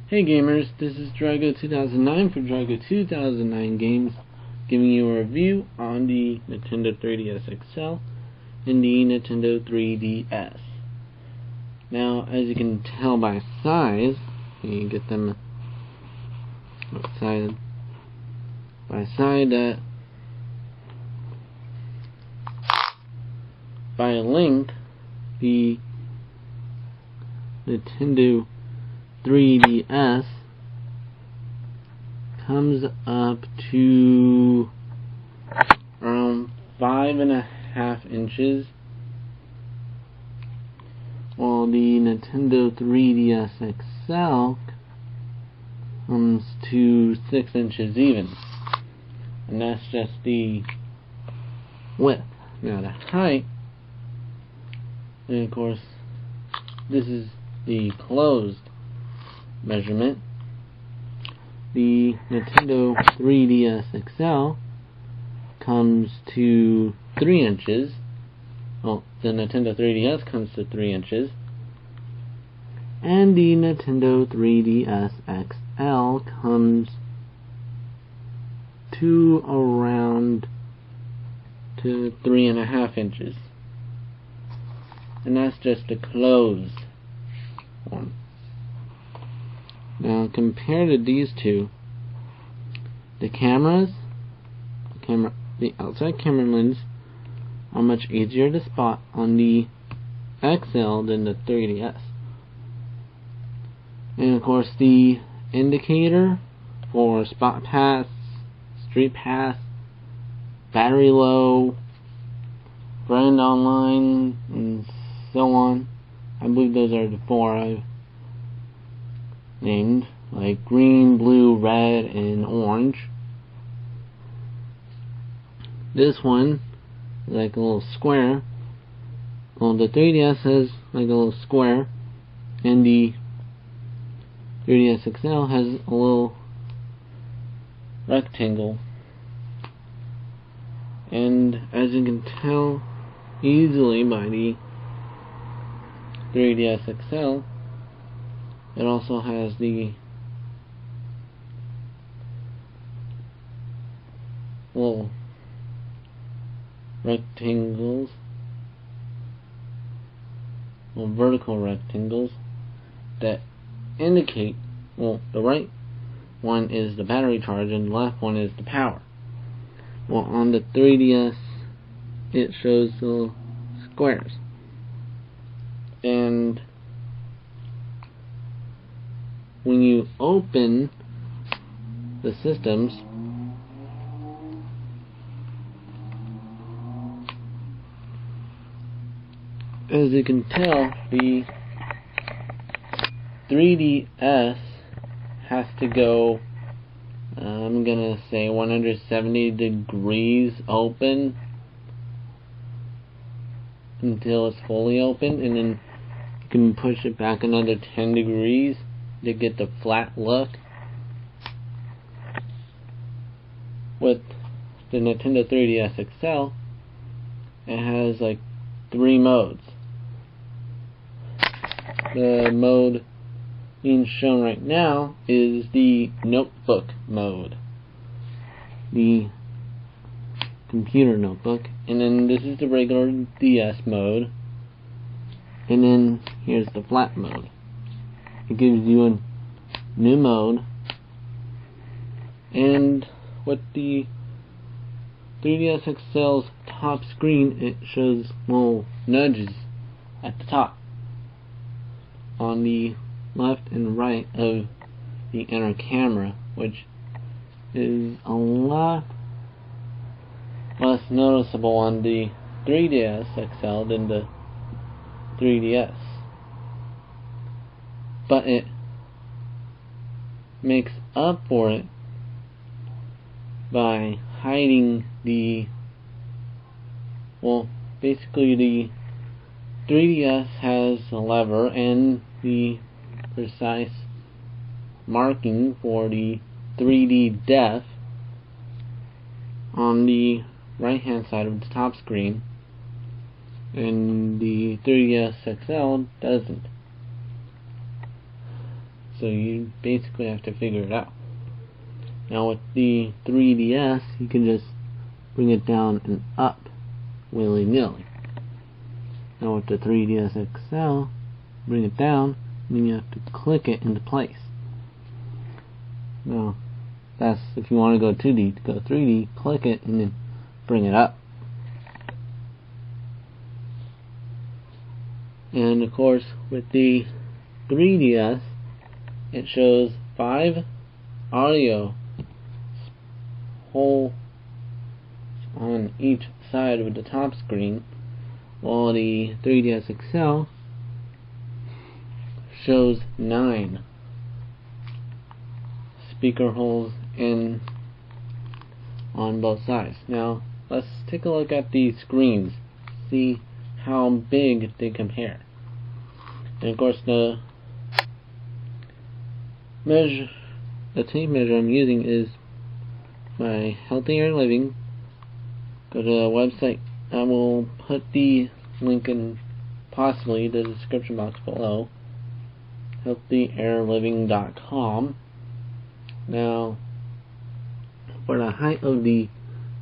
Hey gamers, this is Drago2009 from Drago2009Games, giving you a review on the Nintendo 3DS XL and the Nintendo 3DS. Now, as you can tell by size, you get them side by side, by length, the Nintendo 3DS comes up to around 5.5 inches, while the Nintendo 3DS XL comes to 6 inches even, and that's just the width. Now the height, and of course this is the closed measurement. The Nintendo 3DS XL comes to 3 inches. Well, the Nintendo 3DS comes to 3 inches, and the Nintendo 3DS XL comes to around 3.5 inches, and that's just the closed one. Now, compared to these two, the outside camera lens are much easier to spot on the XL than the 3DS. And of course, the indicator for spot pass, street pass, battery low, friend online, and so on. I believe those are the 4 I've named, like green, blue, red, and orange. This one is like a little square. Well, the 3DS has like a little square, and the 3DS XL has a little rectangle. And as you can tell easily by the 3DS XL, it also has the little rectangles, well, vertical rectangles that indicate, well, the right one is the battery charge and the left one is the power. Well, on the 3DS it shows the little squares, and when you open the systems, as you can tell, the 3DS has to go, I'm gonna say 170 degrees open until it's fully open, and then you can push it back another 10 degrees to get the flat look. With the Nintendo 3DS XL, it has like 3 modes. The mode being shown right now is the notebook mode, the computer notebook, and then this is the regular DS mode, and then here's the flat mode. It gives you a new mode, and with the 3DS XL's top screen, it shows little nudges at the top on the left and right of the inner camera, which is a lot less noticeable on the 3DS XL than the 3DS. But it makes up for it by hiding the, well, basically the 3DS has a lever and the precise marking for the 3D depth on the right hand side of the top screen, and the 3DS XL doesn't. so you basically have to figure it out. Now with the 3DS, you can just bring it down and up willy-nilly. Now with the 3DS XL, bring it down, and then you have to click it into place. Now, that's if you want to go 2D. To go 3D, click it and then bring it up. And of course, with the 3DS, it shows 5 audio holes on each side of the top screen, while the 3DS XL shows 9 speaker holes on both sides. Now let's take a look at the screens, see how big they compare. And of course the tape measure I'm using is my Healthier Living. Go to the website. I will put the link in possibly the description box below. healthyairliving.com. Now, for the height of the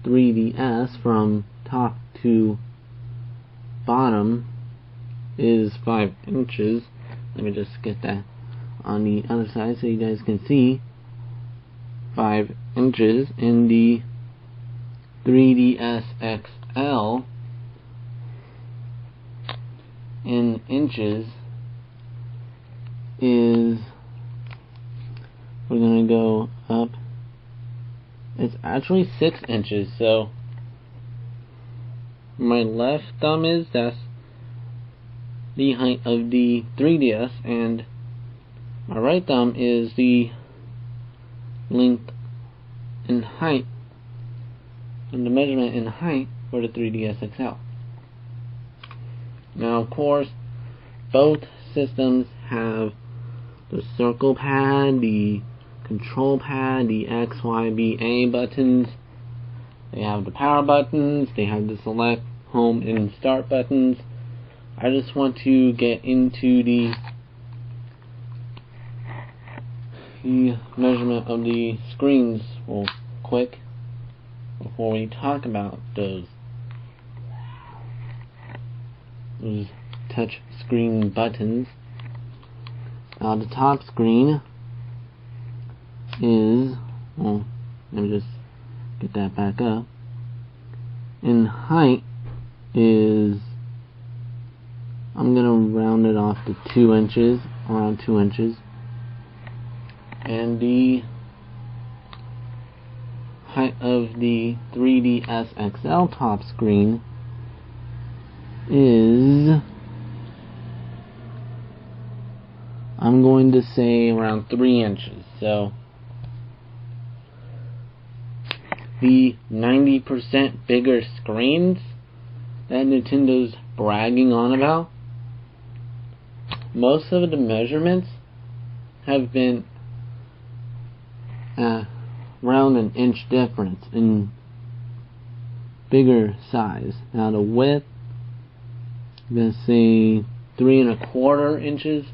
3DS from top to bottom is 5 inches. Let me just get that on the other side so you guys can see. 5 inches. In the 3DS XL, in inches, is, we're gonna go up, it's actually 6 inches. So my left thumb that's the height of the 3DS, and my right thumb is the length and height, and the measurement in height for the 3DS XL. Now of course, both systems have the circle pad, the control pad, the X, Y, B, A buttons. They have the power buttons, they have the select, home, and start buttons. I just want to get into the measurement of the screens real quick before we talk about those touch screen buttons. The top screen is, well, let me just get that back up. In height is, I'm gonna round it off to 2 inches, around 2 inches. And the height of the 3DS XL top screen is, I'm going to say around 3 inches. So the 90% bigger screens that Nintendo's bragging on about, most of the measurements have been around an inch difference in bigger size. Now the width, I'm going to say 3¼ inches.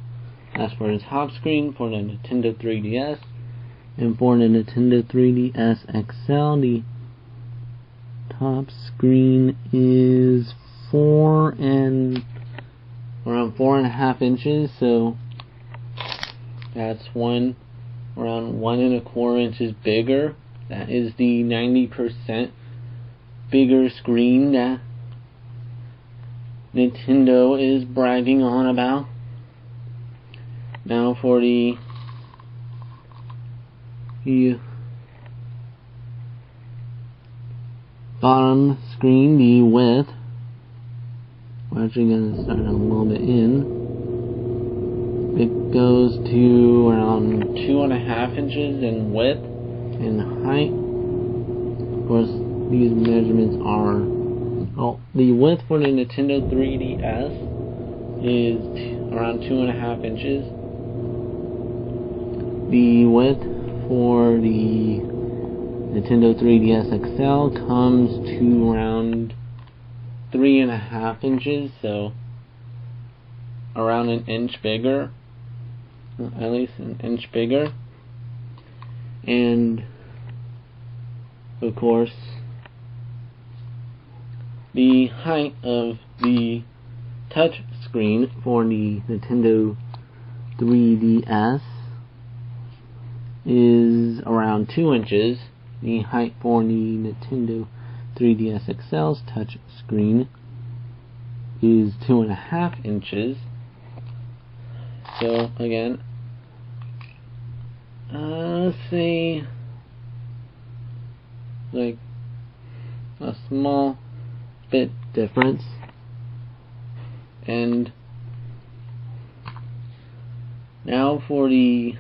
That's for the top screen for the Nintendo 3DS. And for the Nintendo 3DS XL, the top screen is around 4½ inches. So that's around 1¼ inches bigger. That is the 90% bigger screen that Nintendo is bragging on about. Now for the bottom screen, the width, we're actually going to start a little bit in. It goes to around 2½ inches in width and height. Of course, these measurements are, the width for the Nintendo 3DS is around 2½ inches. The width for the Nintendo 3DS XL comes to around 3½ inches, so around an inch bigger. at least an inch bigger, and of course the height of the touch screen for the Nintendo 3DS is around 2 inches. The height for the Nintendo 3DS XL's touch screen is 2.5 inches. So again, let's say like a small bit difference. And now for the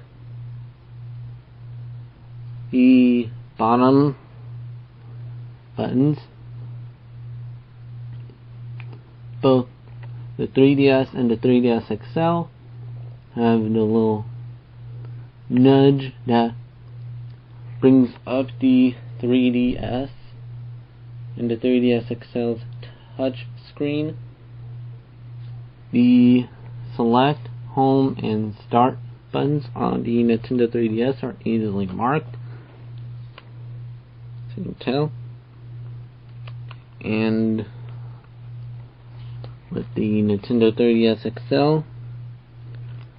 bottom buttons. Both the 3DS and the 3DS XL have the little nudge that brings up the 3DS and the 3DS XL's touch screen. The select, home, and start buttons on the Nintendo 3DS are easily marked, as you can tell. And with the Nintendo 3DS XL,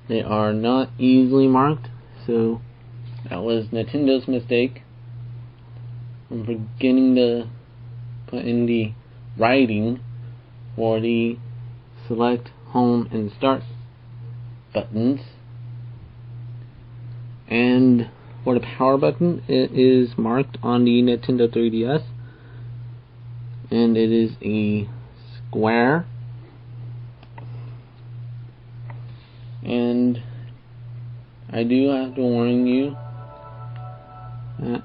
they are not easily marked, so that was Nintendo's mistake. I'm forgetting to put in the writing for the select, home, and start buttons. And for the power button, it is marked on the Nintendo 3DS, and it is a square. And I do have to warn you that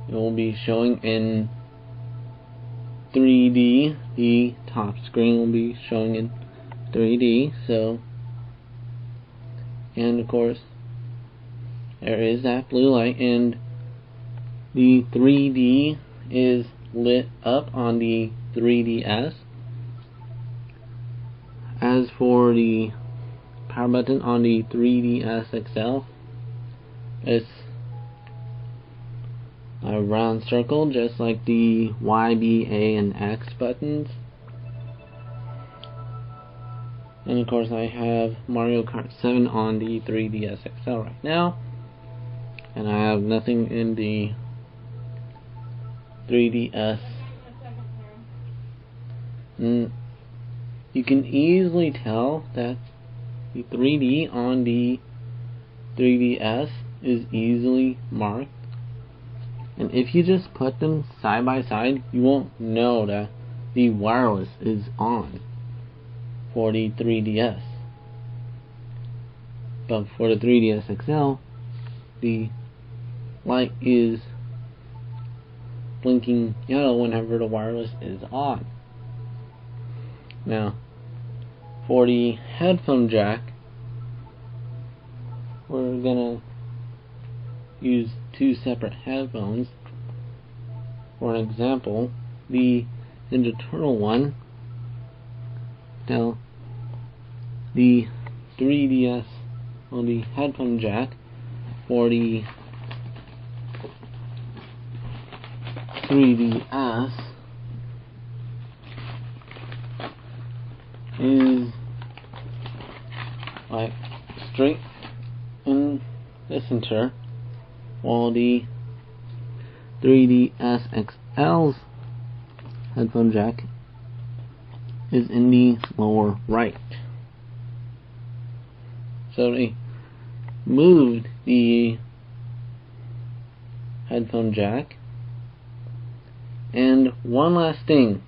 it will be showing in 3D. The top screen will be showing in 3D, so, and of course there is that blue light, and the 3D is lit up on the 3DS. As for the power button on the 3DS XL, it's a round circle just like the Y, B, A, and X buttons. And of course I have Mario Kart 7 on the 3DS XL right now, and I have nothing in the 3DS. You can easily tell that the 3D on the 3DS is easily marked, and if you just put them side by side, you won't know that the wireless is on for the 3DS. But for the 3DS XL, the light is blinking yellow whenever the wireless is on. Now, for the headphone jack, we're gonna use two separate headphones. For an example, the Ninja Turtle one. Now, the 3DS on the headphone jack for the 3DS is like straight in the center, while the 3DS XL's headphone jack is in the lower right. So they moved the headphone jack. And one last thing,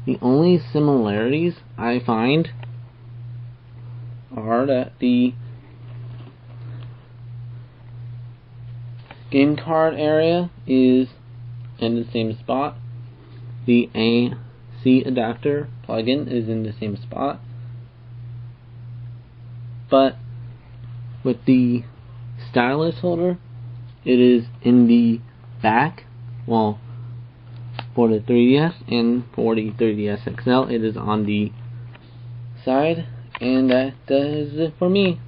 the only similarities I find are that the game card area is in the same spot, the AC adapter plug-in is in the same spot, but with the stylus holder, it is in the back. Well, for the 3DS and for the 3DS XL, it is on the side, And that does it for me.